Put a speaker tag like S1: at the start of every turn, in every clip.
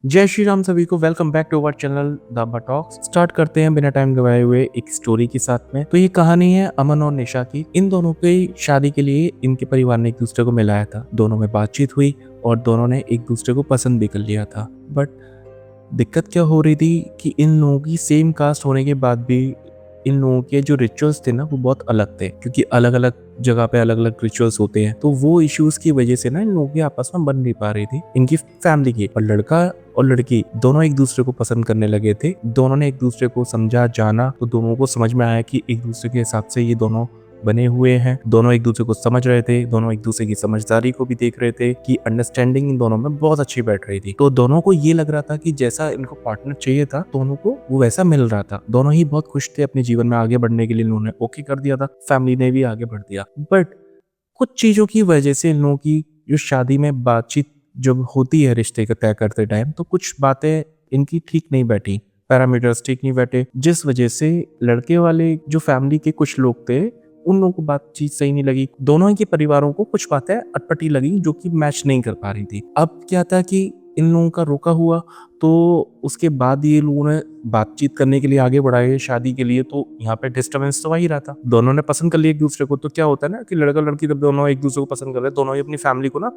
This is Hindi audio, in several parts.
S1: जय श्री राम सभी को। Welcome back to our channel the talks. Start करते हैं बिना टाइम गवाए हुए एक स्टोरी के साथ में। तो ये कहानी है अमन और निशा की। इन दोनों की शादी के लिए इनके परिवार ने एक दूसरे को मिलाया था। दोनों में बातचीत हुई और दोनों ने एक दूसरे को पसंद भी कर लिया था। बट दिक्कत क्या हो रही थी कि इन लोगों की सेम कास्ट होने के बाद भी इन लोगों के जो रिचुअल्स थे ना वो बहुत अलग थे, क्योंकि अलग अलग जगह पे अलग अलग रिचुअल्स होते हैं। तो वो इश्यूज की वजह से ना इन लोगों की आपस में बन नहीं पा रही थी इनकी फैमिली की। और लड़का और लड़की दोनों एक दूसरे को पसंद करने लगे थे। दोनों ने एक दूसरे को समझा जाना, तो दोनों को समझ में आया कि एक दूसरे के हिसाब से ये दोनों बने हुए हैं। दोनों एक दूसरे को समझ रहे थे, दोनों एक दूसरे की समझदारी को भी देख रहे थे कि अंडरस्टैंडिंग इन दोनों में बहुत अच्छी बैठ रही थी। तो दोनों को ये लग रहा था कि जैसा इनको पार्टनर चाहिए था दोनों को वो वैसा मिल रहा था। दोनों ही बहुत खुश थे अपने जीवन में आगे बढ़ने के लिए। इन्होंने ओके कर दिया था, फैमिली ने भी आगे बढ़ दिया। बट कुछ चीजों की वजह से इन लोगों की जो शादी में बातचीत जब होती है रिश्ते को तय करते टाइम, तो कुछ बातें इनकी ठीक नहीं बैठी, पैरामीटर्स ठीक नहीं बैठे, जिस वजह से लड़के वाले जो फैमिली के कुछ लोग थे उन लोगों को बातचीत सही नहीं लगी। दोनों ही के परिवारों को कुछ बातें अटपटी लगी जो कि मैच नहीं कर पा रही थी। अब क्या था कि इन लोगों का रोका हुआ, तो उसके बाद ये लोगों ने बातचीत करने के लिए आगे बढ़ाए शादी के लिए। तो यहाँ पे डिस्टर्बेंस तो वही रहा था। दोनों ने पसंद कर लिया एक दूसरे को। तो क्या होता है ना कि लड़का लड़की जब दोनों एक दूसरे को पसंद कर रहे हैं, दोनों ही अपनी फैमिली को ना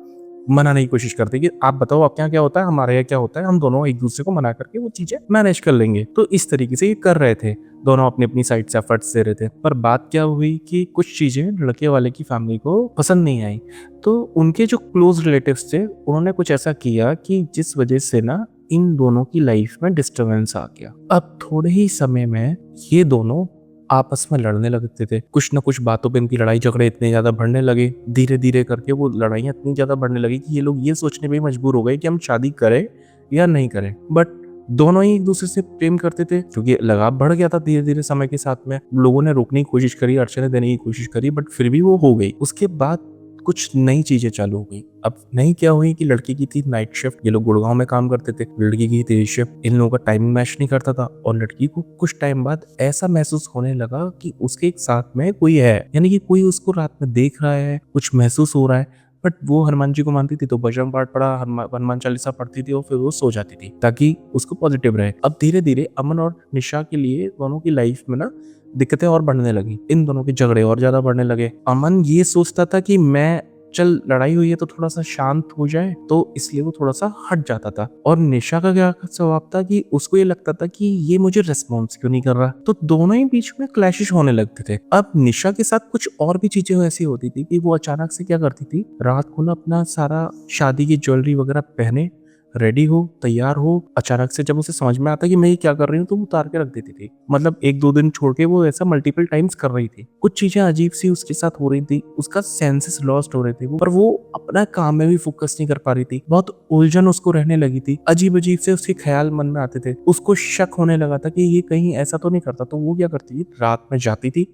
S1: मनाने की कोशिश करते हैं कि आप बताओ आपके यहाँ क्या होता है, हमारे यहाँ क्या होता है, हम दोनों एक दूसरे को मना करके वो चीजें मैनेज कर लेंगे। तो इस तरीके से ये कर रहे थे, दोनों अपनी अपनी साइड से एफर्ट्स दे रहे थे। पर बात क्या हुई कि कुछ चीजें लड़के वाले की फैमिली को पसंद नहीं आई। तो उनके जो क्लोज रिलेटिव्स थे उन्होंने कुछ ऐसा किया कि जिस वजह से ना इन दोनों की लाइफ में डिस्टर्बेंस आ गया। अब थोड़े ही समय में ये दोनों आपस में लड़ने लगते थे। कुछ न कुछ बातों पे इनकी लड़ाई झगड़े इतने ज्यादा बढ़ने लगे, धीरे धीरे करके वो लड़ाइयाँ इतनी ज्यादा बढ़ने लगी कि ये लोग ये सोचने पे मजबूर हो गए कि हम शादी करें या नहीं करें। बट दोनों ही एक दूसरे से प्रेम करते थे, क्योंकि लगाव बढ़ गया था धीरे धीरे समय के साथ में। लोगों ने रोकने की कोशिश करी, अड़चने देने की कोशिश करी, बट फिर भी वो हो गई। उसके बाद कुछ नई चीजें चालू हो गई। अब नई क्या हुई कि लड़की की थी नाइट शिफ्ट, ये लोग गुड़गांव में काम करते थे। लड़की की थी शिफ्ट, इन लोगों का टाइमिंग मैच नहीं करता था। और लड़की को कुछ टाइम बाद ऐसा महसूस होने लगा कि उसके एक साथ में कोई है, यानी कि कोई उसको रात में देख रहा है, कुछ महसूस हो रहा है। बट वो हनुमान जी को मानती थी, तो बजरंग पाठ पढ़ा, हनुमान चालीसा पढ़ती थी और फिर वो सो जाती थी ताकि उसको पॉजिटिव रहे। अब धीरे धीरे अमन और निशा के लिए दोनों की लाइफ में ना दिक्कतें और बढ़ने लगी। इन दोनों के झगड़े और ज्यादा बढ़ने लगे। अमन ये सोचता था कि मैं चल लड़ाई हुई है तो थोड़ा सा शांत हो जाए, तो इसलिए वो थोड़ा सा हट जाता था। और निशा का क्या स्वभाव था कि उसको ये लगता था कि ये मुझे रिस्पॉन्स क्यों नहीं कर रहा। तो दोनों ही बीच में क्लैशेस होने लगते थे। अब निशा के साथ कुछ और भी चीजें ऐसी होती थी कि वो अचानक से क्या करती थी, रात को ना अपना सारा शादी की ज्वेलरी वगैरह पहने रेडी हो, तैयार हो, अचानक से जब उसे समझ में आता कि मैं ये क्या कर रही हूँ तो वो उतार के रख देती थी। मतलब एक दो दिन छोड़ के वो ऐसा मल्टीपल टाइम्स कर रही थी। कुछ चीजें अजीब सी उसके साथ हो रही थी, उसका सेंसेस लॉस्ट हो रहे थे, पर वो अपना काम में भी फोकस नहीं कर पा रही थी। बहुत उलझन उसको रहने लगी थी। अजीब अजीब से उसके ख्याल मन में आते थे। उसको शक होने लगा था कि ये कहीं ऐसा तो नहीं करता। तो वो क्या करती थी, रात में जाती थी,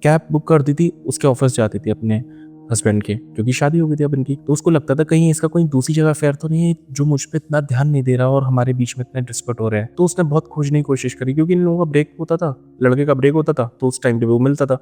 S1: कैब बुक कर दी थी, उसके ऑफिस जाती थी अपने हस्बैंड के, क्योंकि शादी हो गई थी अब इनकी। तो उसको लगता था कहीं इसका कोई दूसरी जगह अफेयर तो नहीं है जो मुझ पे इतना ध्यान नहीं दे रहा और हमारे बीच में इतने डिस्प्यूट हो रहे हैं। तो उसने बहुत खोजने की कोशिश करी, क्योंकि इन लोगों का ब्रेक होता था, लड़के का ब्रेक होता था, तो उस टाइम पे वो मिलता था।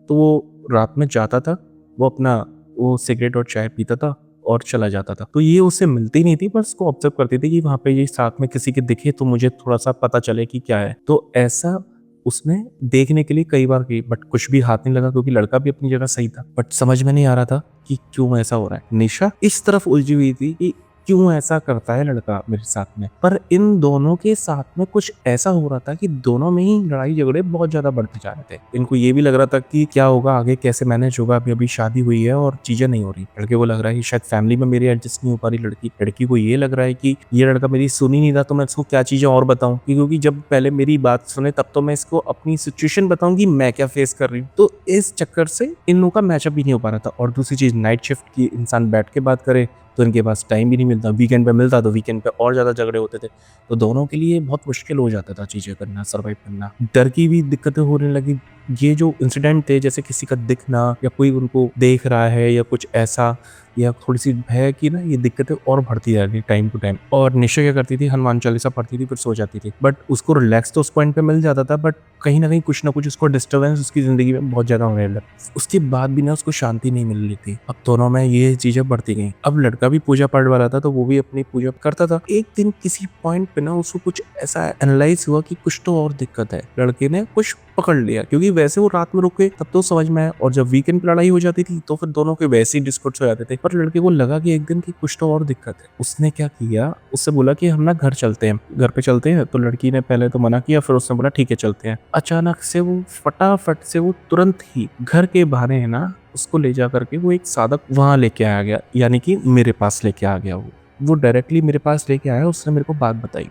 S1: तो वो रात में जाता था, वो अपना वो सिगरेट और चाय पीता था और चला जाता था। तो ये उससे मिलती नहीं थी, पर उसको ऑब्जर्व करती थी कि वहां पे ये साथ में किसी के दिखे तो मुझे थोड़ा सा पता चले कि क्या है। तो ऐसा उसने देखने के लिए कई बार की, बट कुछ भी हाथ नहीं लगा, क्योंकि लड़का भी अपनी जगह सही था। बट समझ में नहीं आ रहा था कि क्यों ऐसा हो रहा है। निशा इस तरफ उलझी हुई थी कि क्यों ऐसा करता है लड़का मेरे साथ में। पर इन दोनों के साथ में कुछ ऐसा हो रहा था कि दोनों में ही लड़ाई झगड़े बहुत ज्यादा बढ़ते जा रहे थे। इनको ये भी लग रहा था कि क्या होगा आगे, कैसे मैनेज होगा, अभी अभी शादी हुई है और चीजें नहीं हो रही। लड़के को लग रहा है कि शायद फैमिली में मेरी एडजस्ट नहीं हो पा रही। लड़की को ये लग रहा है कि ये लड़का मेरी सुन ही नहीं रहा, तो मैं इसको क्या चीजें और बताऊं, क्योंकि जब पहले मेरी बात सुने तब तो मैं इसको अपनी सिचुएशन बताऊं कि मैं क्या फेस कर रही हूँ। तो इस चक्कर से इन लोगों का मैचअप भी नहीं हो पा रहा था। और दूसरी चीज, नाइट शिफ्ट की इंसान बैठ के बात करे तो इनके पास टाइम भी नहीं मिलता। वीकेंड पे मिलता तो वीकेंड पे और ज्यादा झगड़े होते थे। तो दोनों के लिए बहुत मुश्किल हो जाता था चीजें करना, सर्वाइव करना। डर की भी दिक्कतें होने लगी। ये जो इंसिडेंट थे, जैसे किसी का दिखना या कोई उनको देख रहा है या कुछ ऐसा, या थोड़ी सी भय की ना ये दिक्कतें और बढ़ती जा रही टाइम टू टाइम। और निशा क्या करती थी, हनुमान चालीसा पढ़ती थी फिर सो जाती थी, बट उसको रिलैक्स तो उस पॉइंट पे मिल जाता था, बट कहीं ना कहीं कुछ ना कुछ उसको डिस्टर्बेंस उसकी जिंदगी में बहुत ज्यादा होने लगा। उसके बाद भी ना उसको शांति नहीं मिल रही थी। अब दोनों में ये चीजें बढ़ती गई। अब लड़का भी पूजा पाठ वाला था तो वो भी अपनी पूजा करता था। एक दिन किसी पॉइंट पे ना उसको कुछ ऐसा एनालाइज हुआ कि कुछ तो और दिक्कत है। लड़के ने कुछ पकड़ लिया, क्योंकि वैसे वो रात में रुके तब तो समझ में आया, और जब वीकेंड पे लड़ाई हो जाती थी तो फिर दोनों के वैसे ही डिस्कस हो जाते थे। पर लड़के को लगा कि एक दिन की कुछ तो और दिक्कत है। उसने क्या किया, उससे बोला कि हम ना घर चलते हैं, घर पे चलते हैं। तो लड़की ने पहले तो मना किया, फिर उसने बोला ठीक है चलते हैं। अचानक से वो फटाफट से वो तुरंत ही घर के बहाने है ना उसको ले जा करके वो एक साधक वहां लेके आ गया, यानी कि मेरे पास लेके आ गया। वो डायरेक्टली मेरे पास लेके आया, उसने मेरे को बात बताई।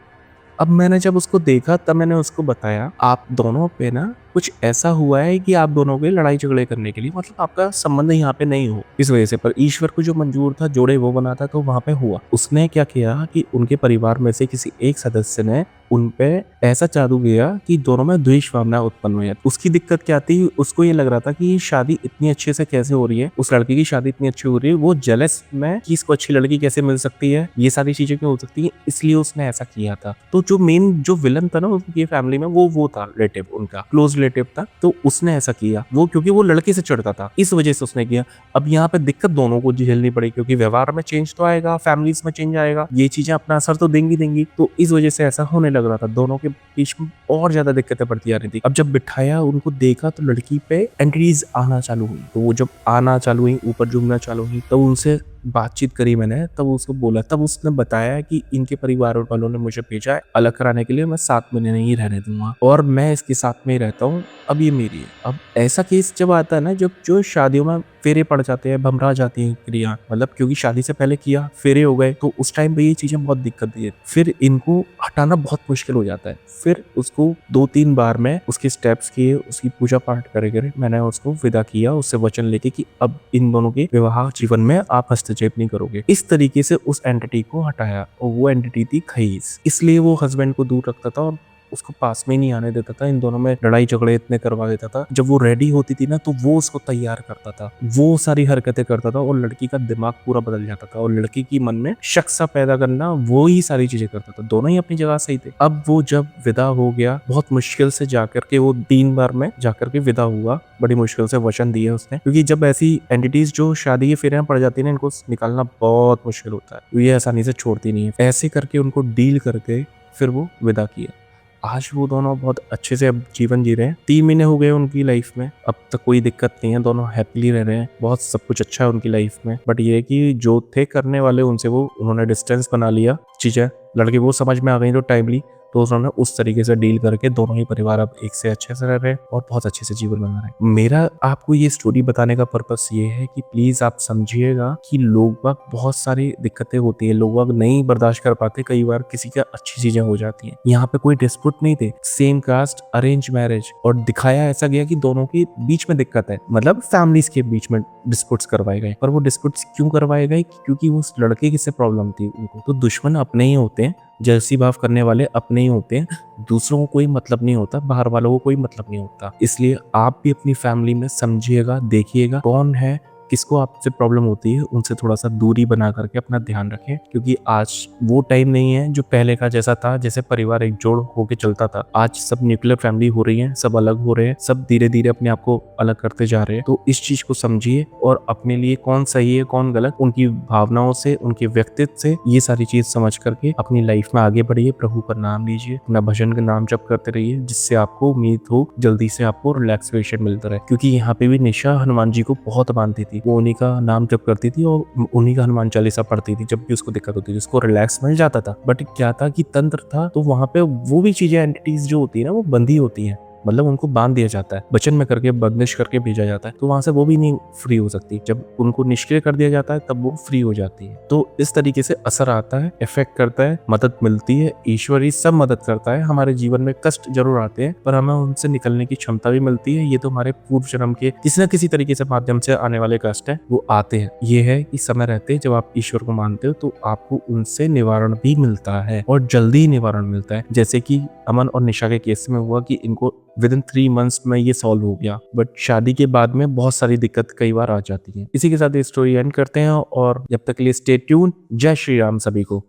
S1: अब मैंने जब उसको देखा तब मैंने उसको बताया, आप दोनों पे ना कुछ ऐसा हुआ है कि आप दोनों के लड़ाई झगड़े करने के लिए, मतलब आपका संबंध यहाँ पे नहीं हो इस वजह से, पर ईश्वर को जो मंजूर था जोड़े वो बना था तो वहां पे हुआ। उसने क्या किया कि उनके परिवार में से किसी एक सदस्य ने उन पे ऐसा जादू किया कि दोनों में द्वेष भावना उत्पन्न हुई। उसकी दिक्कत क्या थी, उसको ये लग रहा था कि ये शादी इतनी अच्छे से कैसे हो रही है, उस लड़की की शादी इतनी अच्छी हो रही है, वो जेलस में कि इसको अच्छी लड़की कैसे मिल सकती है, ये सारी चीजें क्यों हो सकती है, इसलिए उसने ऐसा किया था। तो जो मेन जो विलन था ना उनकी फैमिली में वो था रिलेटिव, उनका क्लोज रिलेटिव था, तो उसने ऐसा किया। वो क्योंकि वो लड़के से चिढ़ता था इस वजह से उसने किया। अब यहाँ पे दिक्कत दोनों को झेलनी पड़ी, क्योंकि व्यवहार में चेंज तो आएगा, फैमिलीज में चेंज आएगा, ये चीजें अपना असर तो देंगी। तो इस वजह से ऐसा होने लग रहा था, दोनों के बीच में और ज्यादा दिक्कतें बढ़ती आ रही थी। अब जब बिठाया उनको देखा तो लड़की पे एंटिटीज आना चालू हुई। तो वो जब आना चालू हुई, ऊपर झूमना चालू हुई, तो उनसे बातचीत करी मैंने, तब उसको बोला, तब उसने बताया कि इनके परिवार वालों ने मुझे भेजा है अलग कराने के लिए, मैं 7 महीने नहीं रहने दूंगा और मैं इसके साथ में ही रहता हूँ, अब ये मेरी है। अब ऐसा केस जब आता है ना, जब जो शादियों में फेरे पड़ जाते हैं, भमरा जाती है क्रिया, मतलब क्योंकि शादी से पहले किया फेरे हो गए, तो उस टाइम पे ये चीजें बहुत दिक्कत दी है, फिर इनको हटाना बहुत मुश्किल हो जाता है। फिर उसको 2-3 बार में उसके स्टेप्स किए, उसकी पूजा पाठ करे मैंने उसको विदा किया, उससे वचन लेके कि अब इन दोनों के विवाह जीवन में आप हस्तक्षेप नहीं करोगे। इस तरीके से उस एंटिटी को हटाया, और वो एंटिटी थी खईस, इसलिए वो हस्बैंड को दूर रखता था और उसको पास में नहीं आने देता था। इन दोनों में लड़ाई झगड़े इतने करवा देता था। जब वो रेडी होती थी ना तो वो उसको तैयार करता था, वो सारी हरकतें करता था, और लड़की का दिमाग पूरा बदल जाता था, और लड़की की मन में शक सा पैदा करना, वो ही सारी चीजें करता था। दोनों ही अपनी जगह सही थे। अब वो जब विदा हो गया, बहुत मुश्किल से जाकर के, वो 3 बार में जाकर के विदा हुआ, बड़ी मुश्किल से वचन दिए उसने, क्योंकि जब ऐसी एंटिटीज जो शादी के फेरे में पड़ जाती है ना, इनको निकालना बहुत मुश्किल होता है, ये आसानी से छोड़ती नहीं है। ऐसे करके उनको डील करके फिर वो विदा किया। आज वो दोनों बहुत अच्छे से अब जीवन जी रहे हैं। 3 महीने हो गए उनकी लाइफ में, अब तक कोई दिक्कत नहीं है, दोनों हैप्पीली रह रहे हैं, बहुत सब कुछ अच्छा है उनकी लाइफ में। बट ये है कि जो थे करने वाले उनसे वो उन्होंने डिस्टेंस बना लिया। चीजें लड़के वो समझ में आ गई तो टाइमली, तो उन्होंने उस तरीके से डील करके दोनों ही परिवार अब एक से अच्छे से रह रहे हैं और बहुत अच्छे से जीवन बना रहे हैं। मेरा आपको ये स्टोरी बताने का पर्पस ये है कि प्लीज आप समझिएगा कि लोग बाग बहुत सारी दिक्कतें होती है, लोग बाग नहीं बर्दाश्त कर पाते, कई बार किसी का अच्छी चीजें हो जाती हैं। यहाँ पे कोई डिस्प्यूट नहीं थे, सेम कास्ट अरेंज मैरिज, और दिखाया ऐसा गया कि दोनों के बीच में दिक्कत है, मतलब फैमिलीज के बीच में डिस्प्यूट्स करवाए गए। पर वो डिस्प्यूट्स क्यों करवाए गए, क्योंकि उस लड़के की से प्रॉब्लम थी उनको। तो दुश्मन अपने ही होते हैं, जलसी भाव करने वाले अपने ही होते हैं, दूसरों को कोई मतलब नहीं होता, बाहर वालों को कोई मतलब नहीं होता। इसलिए आप भी अपनी फैमिली में समझिएगा, देखिएगा कौन है, किसको आपसे प्रॉब्लम होती है, उनसे थोड़ा सा दूरी बना करके अपना ध्यान रखें, क्योंकि आज वो टाइम नहीं है जो पहले का जैसा था, जैसे परिवार एकजुट होके चलता था। आज सब न्यूक्लियर फैमिली हो रही है, सब अलग हो रहे हैं, सब धीरे धीरे अपने आप को अलग करते जा रहे हैं। तो इस चीज को समझिए और अपने लिए कौन सही है कौन गलत, उनकी भावनाओं से, उनके व्यक्तित्व से ये सारी चीज समझ करके अपनी लाइफ में आगे बढ़िए। प्रभु का नाम लीजिए, अपना भजन का नाम जप करते रहिए, जिससे आपको उम्मीद हो जल्दी से आपको रिलैक्सेशन मिलता रहे। क्योंकि यहाँ पे भी निशा हनुमान जी को बहुत मानती थी, वो उन्हीं का नाम जप करती थी और उन्हीं का हनुमान चालीसा पढ़ती थी। जब भी उसको दिक्कत होती थी उसको रिलैक्स मिल जाता था। बट क्या था कि तंत्र था, तो वहां पे वो भी चीजें, एंटिटीज जो होती है ना, वो बंधी होती हैं, मतलब उनको बांध दिया जाता है, वचन में करके बंदिश करके भेजा जाता है, तो वहां से वो भी नहीं फ्री हो सकती। जब उनको निष्क्रिय कर दिया जाता है तब वो फ्री हो जाती है। तो इस तरीके से असर आता है, इफेक्ट करता है, मदद मिलती है, ईश्वर ही सब मदद करता है। हमारे जीवन में कष्ट जरूर आते हैं, पर हमें उनसे निकलने की क्षमता भी मिलती है। ये तो हमारे पूर्व जन्म के किसी न किसी तरीके से माध्यम से आने वाले कष्ट है, वो आते हैं। ये है कि समय रहते जब आप ईश्वर को मानते हो तो आपको उनसे निवारण भी मिलता है, और जल्दी निवारण मिलता है। जैसे कि अमन और निशा के केस में हुआ कि इनको विद इन 3 मंथ्स में ये सॉल्व हो गया, बट शादी के बाद में बहुत सारी दिक्कत कई बार आ जाती है। इसी के साथ ये स्टोरी एंड करते हैं और जब तक के लिए स्टे ट्यून। जय श्री राम सभी को।